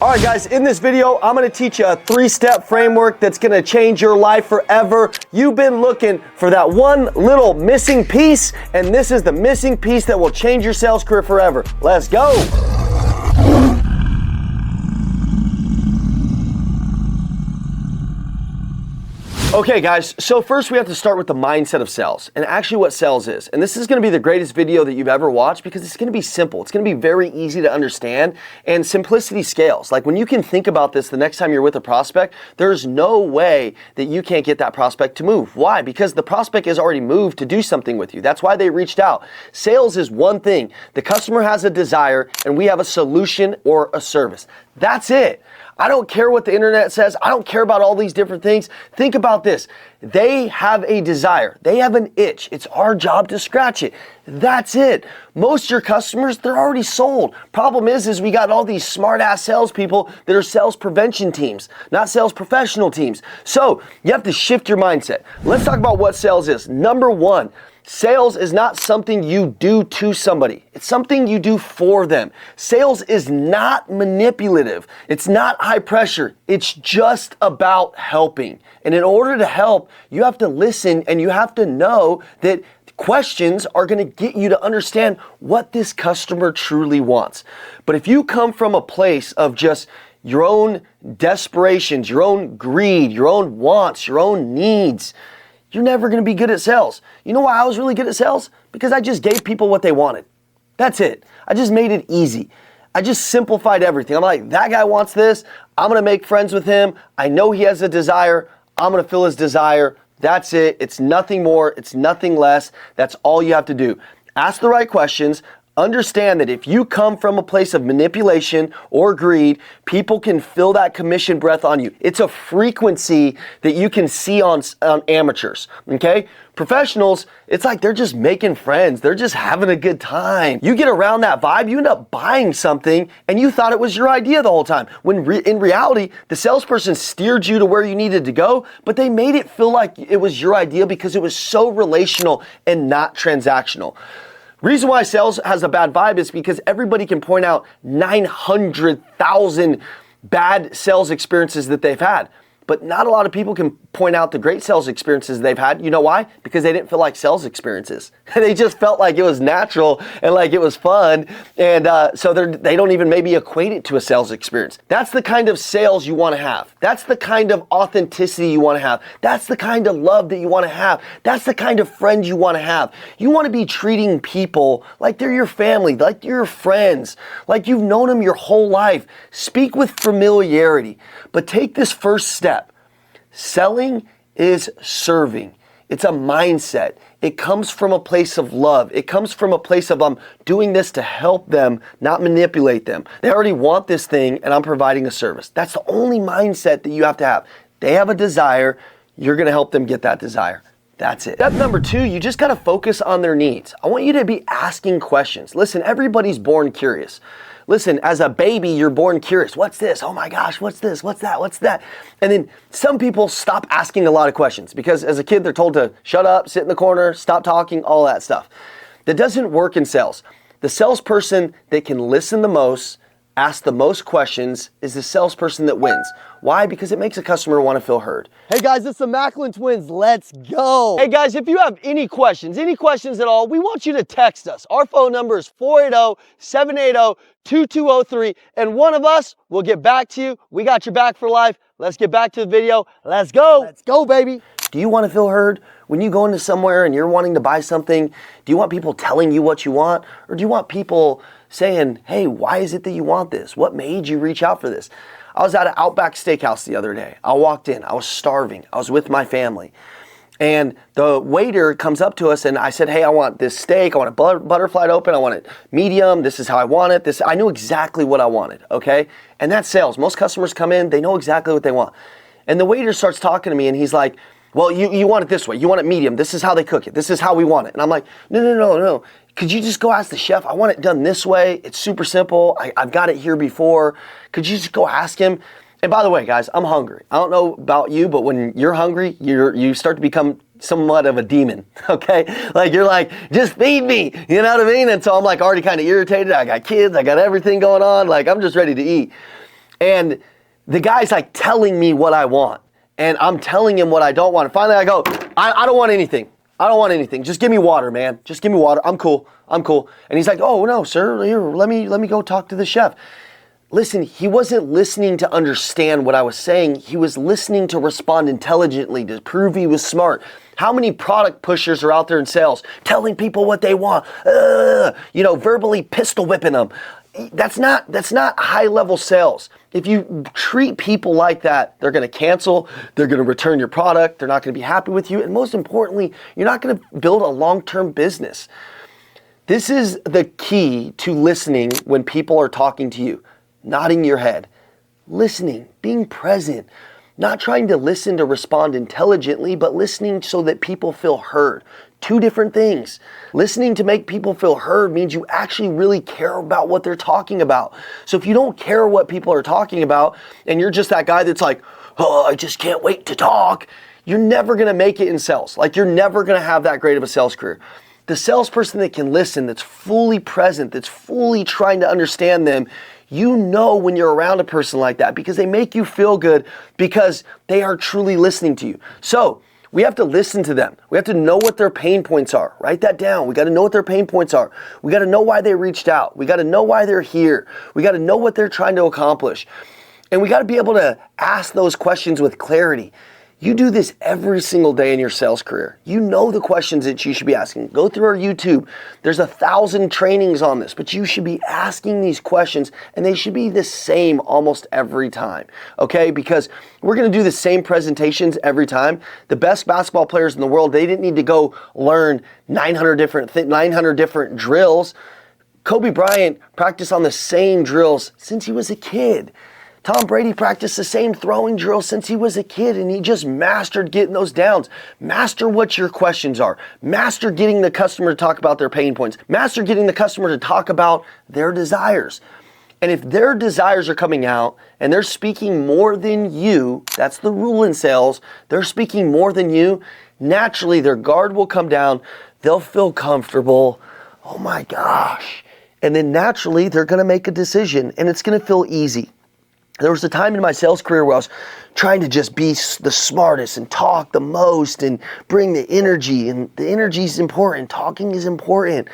All right, guys, in this video, I'm gonna teach you a 3-step framework that's gonna change your life forever. You've been looking for that one little missing piece, and this is the missing piece that will change your sales career forever. Let's go. Okay guys, so first we have to start with the mindset of sales and actually what sales is. And this is gonna be the greatest video that you've ever watched because it's gonna be simple. It's gonna be very easy to understand, and simplicity scales. Like when you can think about this the next time you're with a prospect, there's no way that you can't get that prospect to move. Why? Because the prospect has already moved to do something with you. That's why they reached out. Sales is one thing. The customer has a desire and we have a solution or a service. That's it. I don't care what the internet says. I don't care about all these different things. Think about this. They have a desire. They have an itch. It's our job to scratch it. That's it. Most of your customers, they're already sold. Problem is we got all these smart ass salespeople that are sales prevention teams, not sales professional teams. So you have to shift your mindset. Let's talk about what sales is. Number one, sales is not something you do to somebody. It's something you do for them. Sales is not manipulative. It's not high pressure. It's just about helping. And in order to help, you have to listen and you have to know that questions are going to get you to understand what this customer truly wants. But if you come from a place of just your own desperations, your own greed, your own wants, your own needs, you're never going to be good at sales. You know why I was really good at sales? Because I just gave people what they wanted. That's it. I just made it easy. I just simplified everything. I'm like, that guy wants this. I'm going to make friends with him. I know he has a desire. I'm going to fill his desire. That's it. It's nothing more. It's nothing less. That's all you have to do. Ask the right questions. Understand that if you come from a place of manipulation or greed, people can feel that commission breath on you. It's a frequency that you can see on amateurs, okay? Professionals, it's like they're just making friends. They're just having a good time. You get around that vibe, you end up buying something and you thought it was your idea the whole time. When in reality, the salesperson steered you to where you needed to go, but they made it feel like it was your idea because it was so relational and not transactional. Reason why sales has a bad vibe is because everybody can point out 900,000 bad sales experiences that they've had. But not a lot of people can point out the great sales experiences they've had. You know why? Because they didn't feel like sales experiences. They just felt like it was natural and like it was fun. And so they don't even maybe equate it to a sales experience. That's the kind of sales you want to have. That's the kind of authenticity you want to have. That's the kind of love that you want to have. That's the kind of friends you want to have. You want to be treating people like they're your family, like you're your friends, like you've known them your whole life. Speak with familiarity, but take this first step. Selling is serving. It's a mindset. It comes from a place of love. It comes from a place of I'm doing this to help them, not manipulate them. They already want this thing and I'm providing a service. That's the only mindset that you have to have. They have a desire. You're going to help them get that desire. That's it. Step number 2, you just got to focus on their needs. I want you to be asking questions. Listen, everybody's born curious. Listen, as a baby, you're born curious. What's this? Oh my gosh, what's this? What's that? What's that? And then some people stop asking a lot of questions because as a kid, they're told to shut up, sit in the corner, stop talking, all that stuff. That doesn't work in sales. The salesperson that can listen the most, ask the most questions is the salesperson that wins. Why? Because it makes a customer want to feel heard. Hey guys, it's the Macklin Twins. Let's go. Hey guys, if you have any questions at all, we want you to text us. Our phone number is 480-780-2203, and one of us will get back to you. We got your back for life. Let's get back to the video. Let's go. Let's go, baby. Do you want to feel heard? When you go into somewhere and you're wanting to buy something, do you want people telling you what you want? Or do you want people saying, hey, why is it that you want this? What made you reach out for this? I was at an Outback Steakhouse the other day. I walked in, I was starving. I was with my family. And the waiter comes up to us and I said, hey, I want this steak. I want it butterflied open. I want it medium. This is how I want it. I knew exactly what I wanted, okay? And that's sales. Most customers come in, they know exactly what they want. And the waiter starts talking to me and he's like, well, you want it this way. You want it medium. This is how they cook it. This is how we want it. And I'm like, no. Could you just go ask the chef? I want it done this way. It's super simple. I've got it here before. Could you just go ask him? And by the way, guys, I'm hungry. I don't know about you, but when you're hungry, you start to become somewhat of a demon, okay? Like you're like, just feed me, you know what I mean? And so I'm like already kind of irritated. I got kids, I got everything going on. Like I'm just ready to eat. And the guy's like telling me what I want, and I'm telling him what I don't want. And finally I go, I don't want anything. I don't want anything. Just give me water, man. Just give me water. I'm cool. I'm cool. And he's like, oh no, sir, here, let me go talk to the chef. Listen, he wasn't listening to understand what I was saying. He was listening to respond intelligently, to prove he was smart. How many product pushers are out there in sales telling people what they want, verbally pistol whipping them? That's not high level sales. If you treat people like that, they're going to cancel, they're going to return your product, they're not going to be happy with you, and most importantly, you're not going to build a long-term business. This is the key to listening when people are talking to you. Nodding your head, listening, being present, not trying to listen to respond intelligently, but listening so that people feel heard. Two different things. Listening to make people feel heard means you actually really care about what they're talking about. So if you don't care what people are talking about and you're just that guy that's like, oh, I just can't wait to talk, you're never going to make it in sales. Like, you're never going to have that great of a sales career. The salesperson that can listen, that's fully present, that's fully trying to understand them, you know when you're around a person like that because they make you feel good because they are truly listening to you. So we have to listen to them. We have to know what their pain points are. Write that down. We got to know what their pain points are. We got to know why they reached out. We got to know why they're here. We got to know what they're trying to accomplish. And we got to be able to ask those questions with clarity. You do this every single day in your sales career. You know the questions that you should be asking. Go through our YouTube. There's 1,000 trainings on this, but you should be asking these questions and they should be the same almost every time, okay? Because we're gonna do the same presentations every time. The best basketball players in the world, they didn't need to go learn 900 different drills. Kobe Bryant practiced on the same drills since he was a kid. Tom Brady practiced the same throwing drill since he was a kid, and he just mastered getting those downs. Master what your questions are. Master getting the customer to talk about their pain points. Master getting the customer to talk about their desires. And if their desires are coming out and they're speaking more than you, that's the rule in sales, they're speaking more than you, naturally their guard will come down, they'll feel comfortable, oh my gosh. And then naturally they're gonna make a decision and it's gonna feel easy. There was a time in my sales career where I was trying to just be the smartest and talk the most and bring the energy, and the energy is important, talking is important.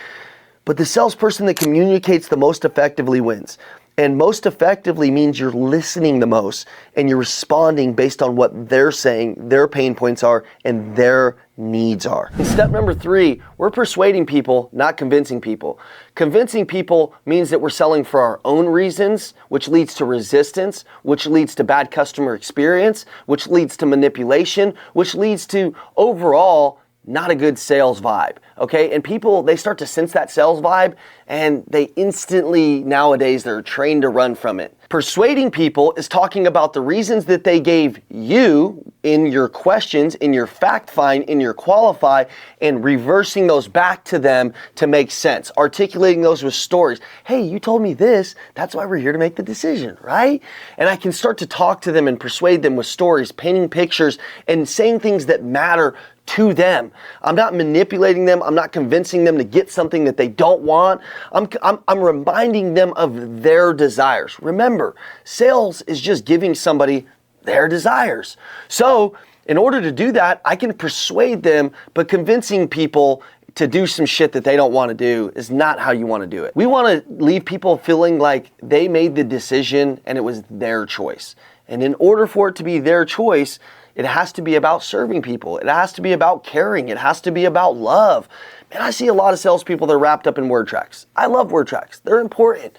But the salesperson that communicates the most effectively wins. And most effectively means you're listening the most and you're responding based on what they're saying, their pain points are, and their needs are. And step number 3, we're persuading people, not convincing people. Convincing people means that we're selling for our own reasons, which leads to resistance, which leads to bad customer experience, which leads to manipulation, which leads to overall not a good sales vibe, okay? And people, they start to sense that sales vibe and they instantly, nowadays, they're trained to run from it. Persuading people is talking about the reasons that they gave you in your questions, in your fact find, in your qualify, and reversing those back to them to make sense. Articulating those with stories. Hey, you told me this, that's why we're here to make the decision, right? And I can start to talk to them and persuade them with stories, painting pictures, and saying things that matter to them. I'm not manipulating them. I'm not convincing them to get something that they don't want. I'm reminding them of their desires. Remember, sales is just giving somebody their desires. So in order to do that, I can persuade them, but convincing people to do some shit that they don't want to do is not how you want to do it. We want to leave people feeling like they made the decision and it was their choice. And in order for it to be their choice, it has to be about serving people. It has to be about caring. It has to be about love. And I see a lot of salespeople that are wrapped up in word tracks. I love word tracks. They're important.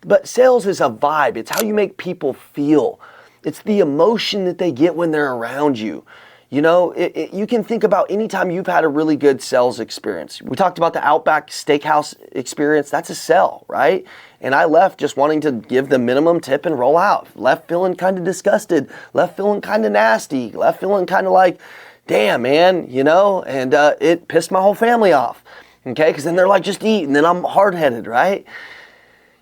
But sales is a vibe. It's how you make people feel. It's the emotion that they get when they're around you. You know, you can think about any time you've had a really good sales experience. We talked about the Outback Steakhouse experience. That's a sell, right? And I left just wanting to give the minimum tip and roll out. Left feeling kind of disgusted. Left feeling kind of nasty. Left feeling kind of like, damn, man, you know? And it pissed my whole family off, okay? Because then they're like, just eat, and then I'm hard-headed, right?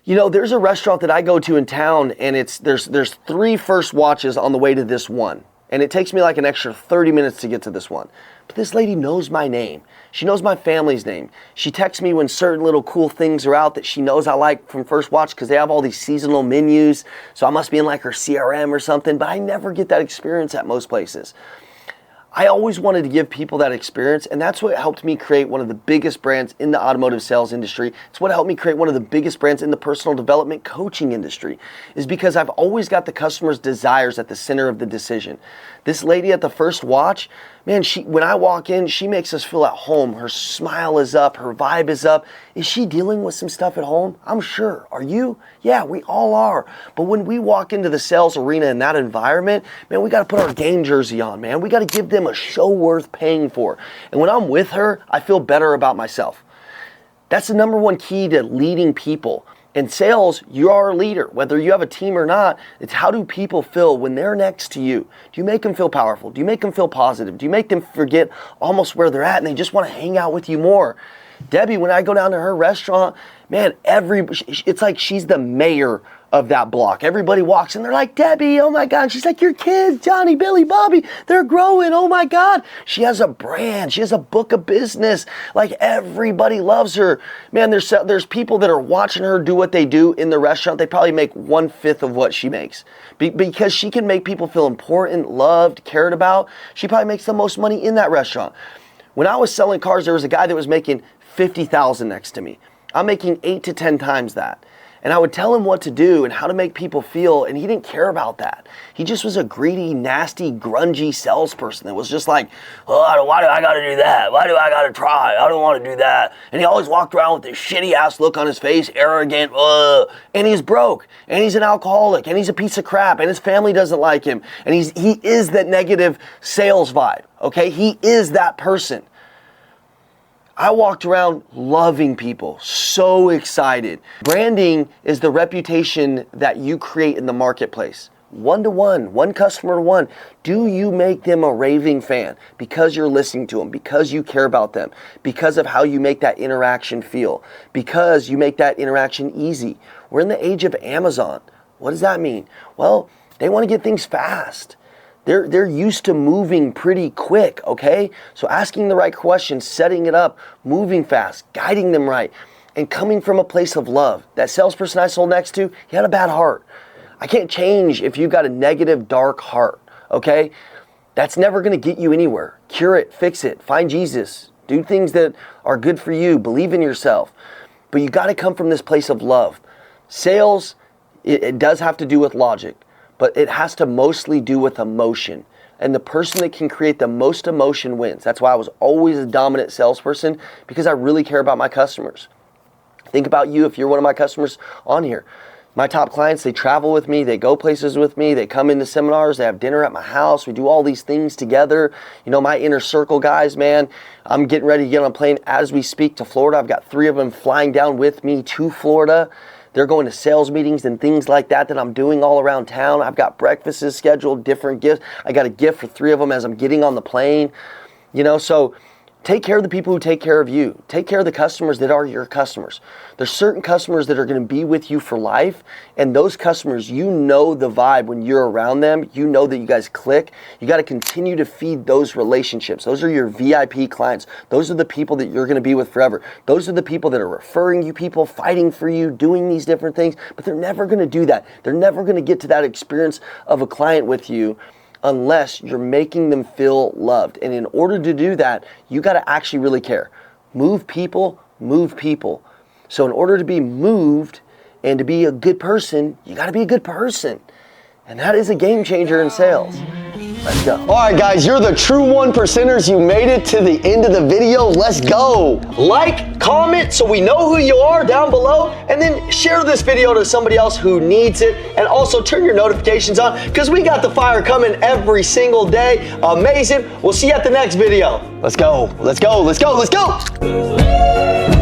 You know, there's a restaurant that I go to in town, and there's 3 first watches on the way to this one. And it takes me like an extra 30 minutes to get to this one. But this lady knows my name. She knows my family's name. She texts me when certain little cool things are out that she knows I like from First Watch because they have all these seasonal menus. So I must be in like her CRM or something, but I never get that experience at most places. I always wanted to give people that experience, and that's what helped me create one of the biggest brands in the automotive sales industry. It's what helped me create one of the biggest brands in the personal development coaching industry, is because I've always got the customer's desires at the center of the decision. This lady at the First Watch, man, when I walk in, she makes us feel at home. Her smile is up, her vibe is up. Is she dealing with some stuff at home? I'm sure. Are you? Yeah, we all are. But when we walk into the sales arena in that environment, man, we got to put our game jersey on, man. We got to give them a show worth paying for. And when I'm with her, I feel better about myself. That's the number one key to leading people. In sales, you are a leader. Whether you have a team or not, it's how do people feel when they're next to you? Do you make them feel powerful? Do you make them feel positive? Do you make them forget almost where they're at and they just want to hang out with you more? Debbie, when I go down to her restaurant, man, it's like she's the mayor of that block. Everybody walks in, they're like, Debbie, oh my God. She's like, your kids, Johnny, Billy, Bobby, they're growing, oh my God. She has a brand, she has a book of business. Like everybody loves her. Man, there's people that are watching her do what they do in the restaurant. They probably make 1/5 of what she makes. Because she can make people feel important, loved, cared about. She probably makes the most money in that restaurant. When I was selling cars, there was a guy that was making $50,000 next to me. I'm making 8 to 10 times that. And I would tell him what to do and how to make people feel, and he didn't care about that. He just was a greedy, nasty, grungy salesperson that was just like, oh, why do I gotta do that? Why do I gotta try? I don't wanna do that. And he always walked around with this shitty ass look on his face, arrogant, and he's broke, and he's an alcoholic, and he's a piece of crap, and his family doesn't like him. And he is that negative sales vibe, okay? He is that person. I walked around loving people, so excited. Branding is the reputation that you create in the marketplace. 1-to-1, one customer to one. Do you make them a raving fan because you're listening to them, because you care about them, because of how you make that interaction feel, because you make that interaction easy? We're in the age of Amazon. What does that mean? Well, they want to get things fast. They're used to moving pretty quick, okay? So asking the right questions, setting it up, moving fast, guiding them right, and coming from a place of love. That salesperson I sold next to, he had a bad heart. I can't change if you've got a negative, dark heart, okay? That's never gonna get you anywhere. Cure it, fix it, find Jesus. Do things that are good for you, believe in yourself. But you gotta come from this place of love. Sales, it does have to do with logic, but it has to mostly do with emotion. And the person that can create the most emotion wins. That's why I was always a dominant salesperson, because I really care about my customers. Think about you if you're one of my customers on here. My top clients, they travel with me, they go places with me, they come into seminars, they have dinner at my house, we do all these things together. You know, my inner circle guys, man, I'm getting ready to get on a plane as we speak to Florida. I've got 3 of them flying down with me to Florida. They're going to sales meetings and things like that I'm doing all around town. I've got breakfasts scheduled, different gifts. I got a gift for 3 of them as I'm getting on the plane. You know, so take care of the people who take care of you. Take care of the customers that are your customers. There's certain customers that are going to be with you for life, and those customers, you know the vibe when you're around them. You know that you guys click. You got to continue to feed those relationships. Those are your VIP clients. Those are the people that you're going to be with forever. Those are the people that are referring you people, fighting for you, doing these different things, but they're never going to do that. They're never going to get to that experience of a client with you unless you're making them feel loved. And in order to do that, you got to actually really care. Move people, move people. So in order to be moved and to be a good person, you got to be a good person. And that is a game changer in sales. Let's go. All right, guys, you're the true 1%ers. You made it to the end of the video. Let's go. Like, comment, so we know who you are down below, and then share this video to somebody else who needs it. And also turn your notifications on, because we got the fire coming every single day. Amazing. We'll see you at the next video. Let's go. Let's go. Let's go. Let's go.